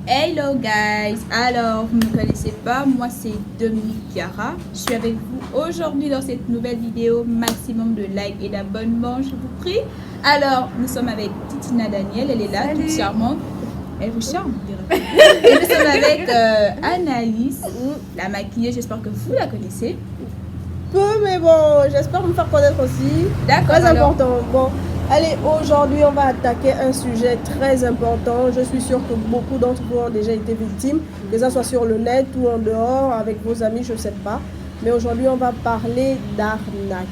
Hello guys, alors vous ne me connaissez pas, moi c'est Dominique Chiara. Je suis avec vous aujourd'hui dans cette nouvelle vidéo. Maximum de likes et d'abonnements, je vous prie. Alors nous sommes avec Titina Daniel, elle est là, toute charmante. Elle vous charme, je dirais. Et nous sommes avec Anaïs, la maquilleuse, j'espère que vous la connaissez. Peu, mais bon, j'espère me faire connaître aussi. D'accord. Très important. Bon, allez, aujourd'hui, on va attaquer un sujet très important. Je suis sûre que beaucoup d'entre vous ont déjà été victimes, que ce soit sur le net ou en dehors, avec vos amis, je ne sais pas. Mais aujourd'hui, on va parler d'arnaque.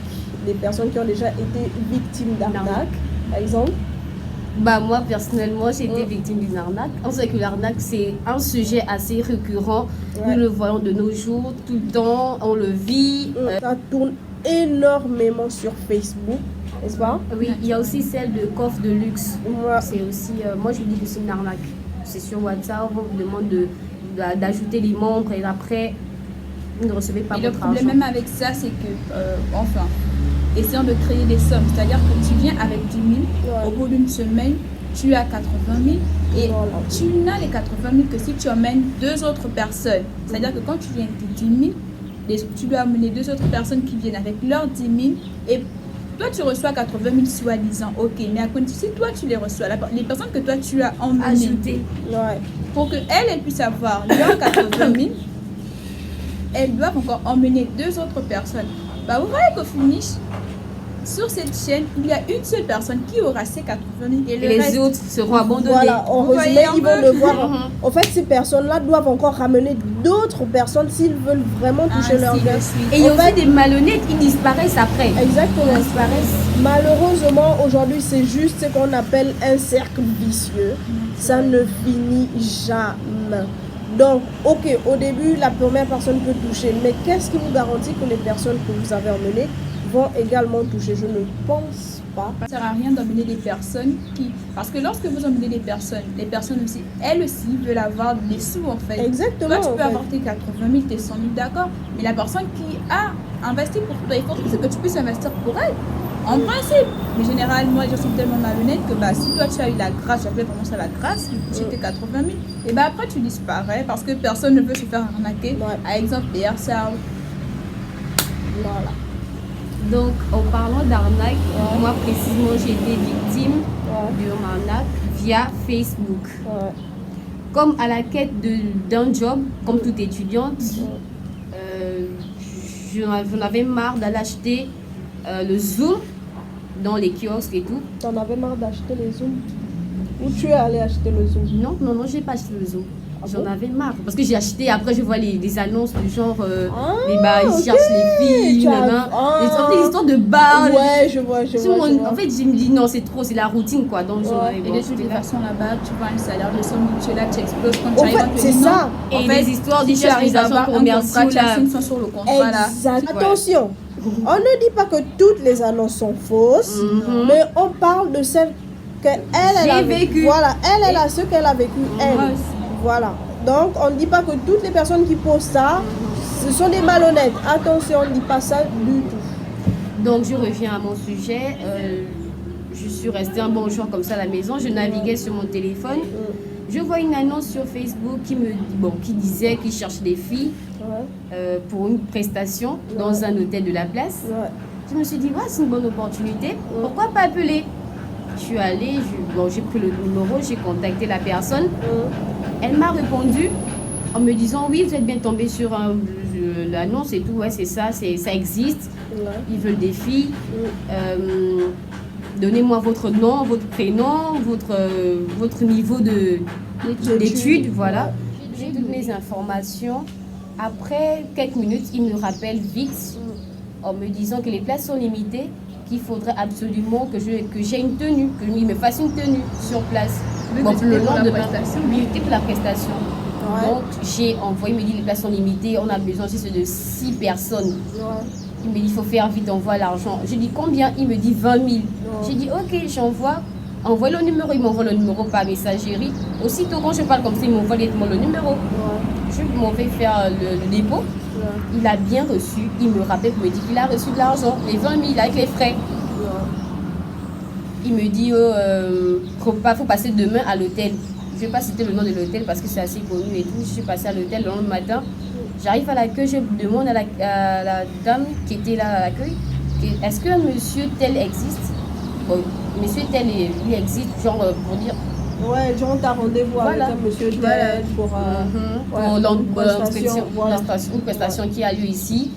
Des personnes qui ont déjà été victimes d'arnaque, par exemple. Bah moi personnellement j'ai été victime d'une arnaque. On sait que l'arnaque c'est un sujet assez récurrent. Nous le voyons de nos jours, tout le temps, on le vit. Ça tourne énormément sur Facebook, n'est-ce pas? Oui, il y a aussi celle de coffre de luxe. C'est aussi, moi je dis que c'est une arnaque. C'est sur WhatsApp, on vous demande d'ajouter les membres et après vous ne recevez pas votre argent. Le problème même avec ça c'est que, essayant de créer des sommes, c'est-à-dire que tu viens avec 10 000, au bout d'une semaine, tu as 80 000 et tu n'as les 80 000 que si tu emmènes deux autres personnes. C'est-à-dire que quand tu viens avec 10 000, tu dois amener deux autres personnes qui viennent avec leurs 10 000 et toi tu reçois 80 000 soi-disant, ok, mais à côté, si toi tu les reçois, les personnes que toi tu as emmenées, pour qu'elles puissent avoir leurs 80 000, elles doivent encore emmener deux autres personnes. Bah, vous voyez qu'au finish, sur cette chaîne, il y a une seule personne qui aura ses 80 000 et les autres seront abandonnés. Voilà, en résumé, ils vont devoir. En fait, ces personnes-là doivent encore ramener d'autres personnes s'ils veulent vraiment toucher leur gain. Et il y a aussi des malhonnêtes, ils disparaissent après. Exactement. Ils disparaissent. Malheureusement, aujourd'hui, c'est juste ce qu'on appelle un cercle vicieux. Ça ne finit jamais. Donc, ok, au début, la première personne peut toucher, mais qu'est-ce qui vous garantit que les personnes que vous avez emmenées vont également toucher? Je ne pense pas. Ça ne sert à rien d'emmener des personnes qui... Parce que lorsque vous emmenez des personnes, les personnes aussi, elles aussi veulent avoir des sous en fait. Exactement. Toi, tu peux avoir tes 80 000, tes 100 000, d'accord, mais la personne qui a investi pour toi, il faut que tu puisses investir pour elle. En principe, mais généralement, je suis tellement malhonnête que si toi tu as eu la grâce, j'appelle vraiment ça la grâce, j'étais 80 000, et après tu disparais parce que personne ne veut se faire arnaquer. Par exemple, PRCA. Voilà. Donc, en parlant d'arnaque, moi précisément j'ai été victime d'une arnaque via Facebook. Comme à la quête d'un job, comme toute étudiante, j'en avais marre d'aller acheter le Zoom dans les kiosques et tout. Tu en avais marre d'acheter les Zoom? Où tu es allé acheter le Zoom? Non, j'ai pas acheté le Zoom. J'en avais marre. Parce que j'ai acheté, après je vois les annonces du genre, ils cherchent les filles, des histoires de bars. Ouais, je vois. En fait, je me dis non, c'est trop, c'est la routine quoi. Donc, et de toute façon là-bas, tu vois un salaire de somme mutuelle, là, tu exploses quand tu arrives. C'est ça. En fait, les histoires d'utilisation commerciale, tu sont sur le contrat là. Attention. On ne dit pas que toutes les annonces sont fausses, mais on parle de celles qu'elle a vécues. Voilà, elle a ce qu'elle a vécu, elle. Voilà. Donc, on ne dit pas que toutes les personnes qui posent ça, ce sont des malhonnêtes. Attention, on ne dit pas ça du tout. Donc, je reviens à mon sujet. Je suis restée un bon jour comme ça à la maison. Je naviguais sur mon téléphone. Je vois une annonce sur Facebook qui disait qu'il cherche des filles pour une prestation dans un hôtel de la place. Je me suis dit, c'est une bonne opportunité. Pourquoi pas appeler? Je suis allée, j'ai pris le numéro, j'ai contacté la personne. Elle m'a répondu en me disant, oui, vous êtes bien tombé sur l'annonce et tout. Ouais, c'est ça, ça existe. Ils veulent des filles. Donnez-moi votre nom, votre prénom, votre niveau d'études, voilà. J'ai toutes mes informations. Après quelques minutes, il me rappelle vite en me disant que les places sont limitées, qu'il faudrait absolument que j'ai une tenue, qu'il me fasse une tenue sur place. Le lendemain, oui, pour la prestation. Donc j'ai envoyé, il me dit les places sont limitées, on a besoin aussi de 6 personnes. Il me dit il faut faire vite, envoie l'argent. Je dis combien? Il me dit 20 000. J'ai dit ok, j'envoie. Envoie le numéro, il m'envoie le numéro par messagerie. Aussitôt quand je parle comme ça, il m'envoie directement le numéro. Je m'en vais faire le dépôt. Il a bien reçu, il me rappelle pour me dire qu'il a reçu de l'argent, les 20 000 avec les frais. Il me dit, faut passer demain à l'hôtel. Je ne vais pas citer le nom de l'hôtel parce que c'est assez connu et tout. Je suis passée à l'hôtel le lendemain matin. J'arrive à l'accueil, je demande à la dame qui était là à l'accueil, est-ce que monsieur tel existe? Bon, monsieur tel, il existe, genre pour dire... Ouais, genre t'as rendez-vous avec un monsieur tel pour une prestation qui a lieu ici.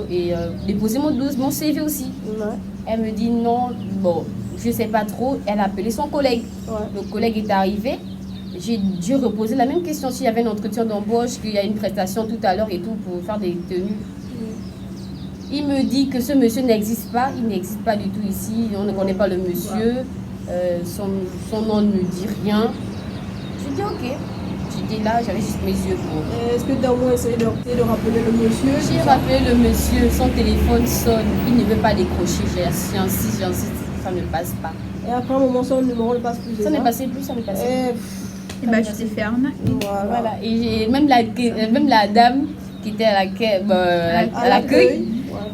Et déposer mon CV aussi. Elle me dit non, bon, je ne sais pas trop. Elle a appelé son collègue. Le collègue est arrivé. J'ai reposé la même question s'il y avait un entretien d'embauche, qu'il y a une prestation tout à l'heure et tout pour faire des tenues. Il me dit que ce monsieur n'existe pas. Il n'existe pas du tout ici. On ne connaît pas le monsieur. Son nom ne me dit rien. J'ai dit ok. J'étais là, j'avais juste mes yeux pour... Est-ce que tu as au moins essayé de rappeler le monsieur? J'ai rappelé le monsieur, son téléphone sonne, il ne veut pas décrocher, j'insiste, ça ne passe pas. Et après un moment, son numéro ne passe plus. Ça ne passait plus, ça ne passait plus. Et bah tu t'es fait arnaquer. Voilà. Et même la dame qui était à l'accueil,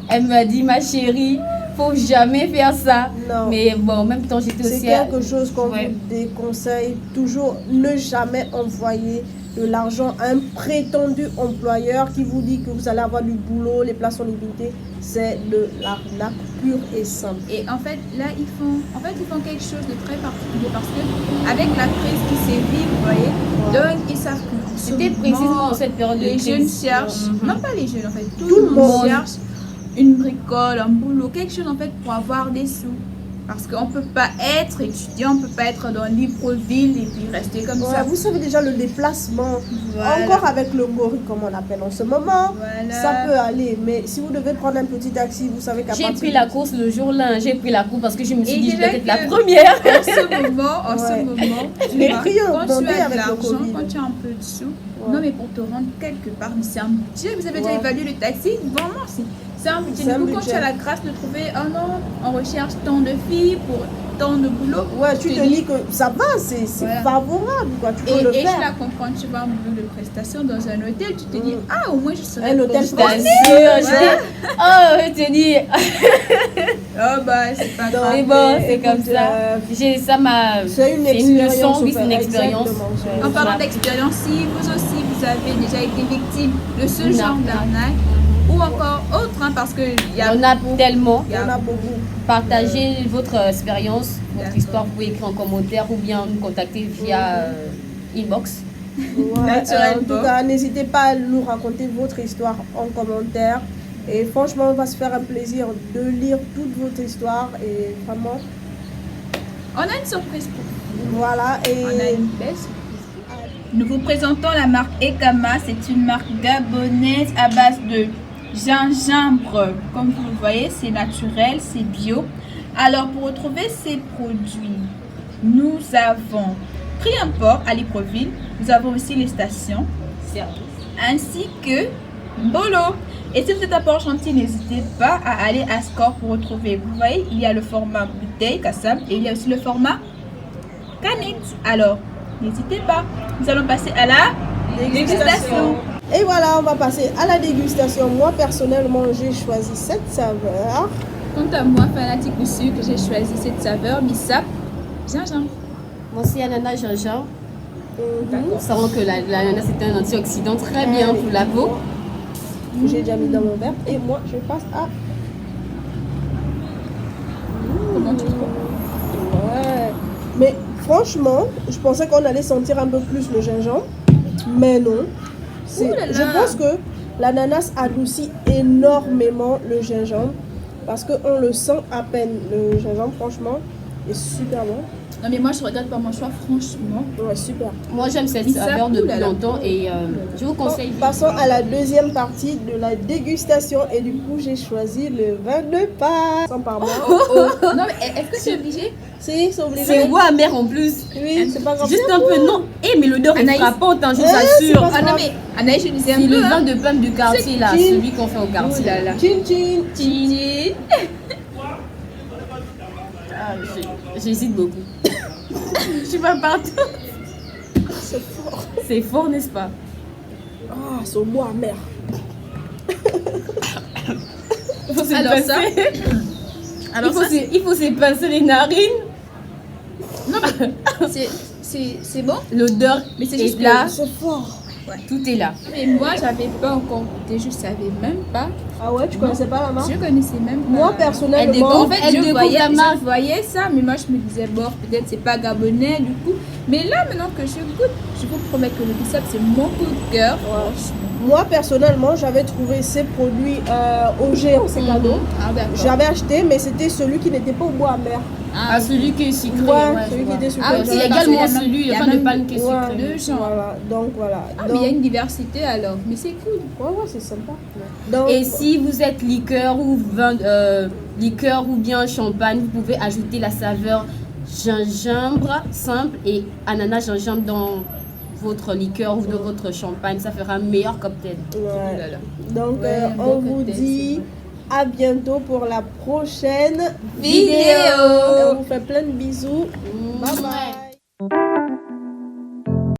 elle m'a dit, ma chérie, faut jamais faire ça. Non. Mais bon, en même temps, j'étais aussi... C'est quelque chose qu'on vous déconseille. Toujours ne jamais envoyer de l'argent à un prétendu employeur qui vous dit que vous allez avoir du boulot, les places sont limitées. C'est de l'arnaque pure et simple. Et en fait, là, ils font quelque chose de très particulier parce que avec la crise qui sévit, vous voyez, donc ils savent que c'était précisément cette période de crise. Les jeunes cherchent, non pas les jeunes en fait, tout le monde cherche une bricole, un boulot, quelque chose en fait pour avoir des sous. Parce qu'on ne peut pas être étudiant, on ne peut pas être dans Libreville et puis rester comme ça. Vous savez déjà le déplacement. Encore avec le gorille, comme on l'appelle en ce moment, ça peut aller. Mais si vous devez prendre un petit taxi, vous savez qu'à j'ai pris la course le jour-là, j'ai pris la course parce que je me suis dit, je vais être la première. En ce moment, les prix ont quand tu augmenté as avec de le l'argent, Covid. quand tu as un peu de sous, non mais pour te rendre quelque part, mais c'est un budget. Vous avez déjà évalué le taxi, vraiment, c'est un budget. Du coup, quand tu as la grâce de trouver, oh non, on recherche tant de filles pour tant de boulot. Ouais, tu te dis que ça va, c'est favorable, quoi. Tu peux le faire. Et je la comprends, tu vas un boulot de prestation dans un hôtel, tu te dis, ah, au moins je serai un hôtel Oh, je te dis. Oh, bah, c'est pas grave. Mais bon, c'est comme ça. C'est une leçon, oui, c'est une expérience. En parlant d'expérience, si vous aussi, vous avez déjà été victime de ce genre d'arnaque, ou encore autre, hein, parce qu'il y en a tellement. Il y en a beaucoup. Partagez votre expérience, votre histoire, vous pouvez écrire en commentaire ou bien nous contacter via inbox. En tout cas, n'hésitez pas à nous raconter votre histoire en commentaire. Et franchement, on va se faire un plaisir de lire toute votre histoire. Et vraiment, on a une surprise pour vous. Voilà. Et on a une belle surprise. Nous vous présentons la marque Ekama. C'est une marque gabonaise à base de gingembre. Comme vous le voyez, c'est naturel, c'est bio. Alors, pour retrouver ces produits, nous avons Prix Import à Libreville. Nous avons aussi les stations ainsi que Bolo. Et si vous êtes à Port-Gentil, n'hésitez pas à aller à Score pour retrouver. Vous voyez, il y a le format bouteille, Kassam, et il y a aussi le format canette. Alors, n'hésitez pas. Nous allons passer à la dégustation. Et voilà, on va passer à la dégustation. Moi, personnellement, j'ai choisi cette saveur. Quant à moi, fanatique du sucre, j'ai choisi cette saveur bissap gingembre. Moi aussi, ananas gingembre. Nous savons que l'ananas est un antioxydant très bien pour la peau. J'ai déjà mis dans mon verre. Et moi, je passe à... Comment tu trouves? Ouais. Mais franchement, je pensais qu'on allait sentir un peu plus le gingembre. Mais non. Je pense que l'ananas adoucit énormément le gingembre. Parce qu'on le sent à peine. Le gingembre, franchement, est super bon. Non mais moi je regrette pas mon choix, franchement. Ouais, super. Moi j'aime cette saveur depuis longtemps et je vous conseille. Passons à la deuxième partie de la dégustation et du coup j'ai choisi le vin de Pâques. Sans par moi. Non mais est-ce que c'est obligé? Si, c'est obligé. C'est goût amer en plus. Oui, c'est pas grave. Juste un peu, non. Mais l'odeur est frappante, hein, je vous assure. Ah non mais Anaïs, je disais un peu. C'est le vin de pomme du quartier là, celui qu'on fait au quartier. Chin chin. Chin. J'hésite beaucoup. Je suis pas partout. C'est fort. C'est fort, n'est-ce pas? Ah, c'est au bois amer. Alors ça. Alors il faut se pincer les narines. Non, mais c'est bon. L'odeur, mais c'est juste là. C'est fort. Ouais. Tout est là. Mais moi, j'avais pas encore goûté, je savais même pas. Ah ouais, tu connaissais pas la marque? Je connaissais même pas. Moi, personnellement, en fait, je voyais ça, mais moi, je me disais, bon, peut-être c'est pas gabonais, du coup. Mais là, maintenant que je goûte, je vous promets que le bissap, c'est mon coup de cœur. Ouais. Moi, personnellement, j'avais trouvé ces produits au géant, c'est cadeau. Ah, j'avais acheté, mais c'était celui qui n'était pas au bois amer. Ah, celui qui est sucré. Ouais, celui qui était sucré. Ah, il y a également celui, il y a pas de panne qui est sucré. Voilà, donc voilà. Ah, mais il y a une diversité alors, mais c'est cool. Ouais, c'est sympa. Donc, et si vous êtes liqueur ou liqueur ou bien champagne, vous pouvez ajouter la saveur gingembre simple et ananas gingembre dans votre liqueur ou dans votre champagne. Ça fera un meilleur cocktail. Ouais. Donc, on vous dit à bientôt pour la prochaine vidéo. On vous fait plein de bisous. Bye bye.